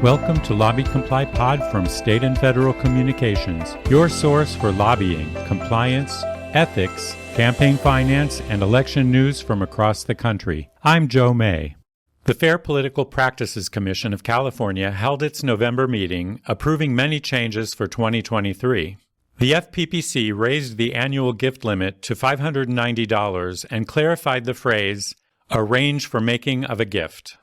Welcome to LobbyComply Pod from State and Federal Communications, your source for lobbying, compliance, ethics, campaign finance, and election news from across the country. I'm Joe May. The Fair Political Practices Commission of California held its November meeting, approving many changes for 2023. The FPPC raised the annual gift limit to $590 and clarified the phrase, "a range for making of a gift."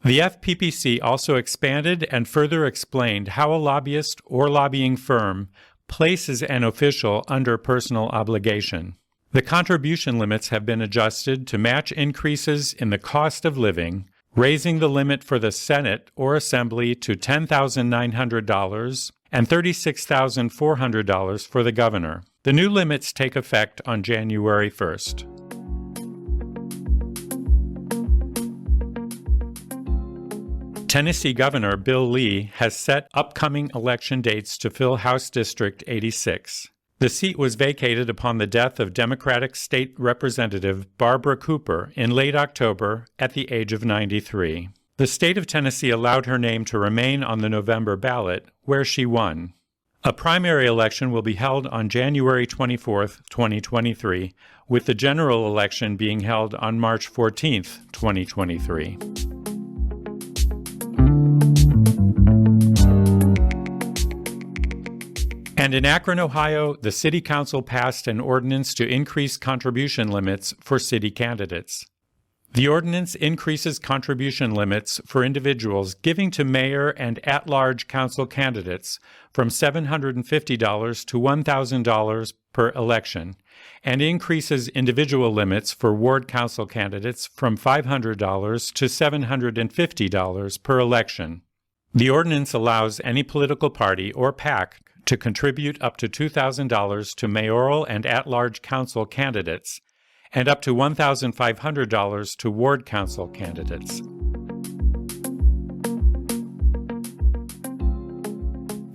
The FPPC also expanded and further explained how a lobbyist or lobbying firm places an official under personal obligation. The contribution limits have been adjusted to match increases in the cost of living, raising the limit for the Senate or Assembly to $10,900 and $36,400 for the governor. The new limits take effect on January 1st. Tennessee Governor Bill Lee has set upcoming election dates to fill House District 86. The seat was vacated upon the death of Democratic State Representative Barbara Cooper in late October at the age of 93. The state of Tennessee allowed her name to remain on the November ballot, where she won. A primary election will be held on January 24, 2023, with the general election being held on March 14, 2023. And in Akron, Ohio, the City Council passed an ordinance to increase contribution limits for city candidates. The ordinance increases contribution limits for individuals giving to mayor and at-large council candidates from $750 to $1,000 per election, and increases individual limits for ward council candidates from $500 to $750 per election. The ordinance allows any political party or PAC to contribute up to $2,000 to mayoral and at-large council candidates, and up to $1,500 to ward council candidates.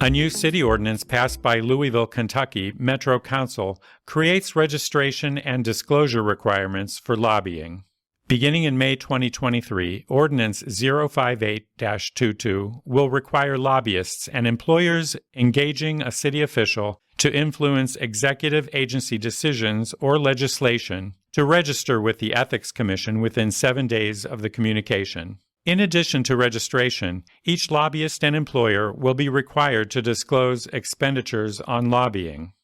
A new city ordinance passed by Louisville, Kentucky Metro Council creates registration and disclosure requirements for lobbying. Beginning in May 2023, Ordinance 058-22 will require lobbyists and employers engaging a city official to influence executive agency decisions or legislation to register with the Ethics Commission within 7 days of the communication. In addition to registration, each lobbyist and employer will be required to disclose expenditures on lobbying.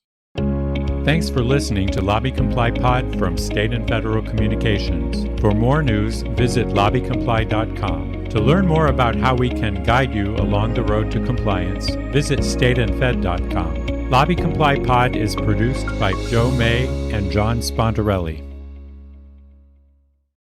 Thanks for listening to LobbyComply Pod from State and Federal Communications. For more news, visit LobbyComply.com. To learn more about how we can guide you along the road to compliance, visit stateandfed.com. LobbyComply Pod is produced by Joe May and John Spontarelli.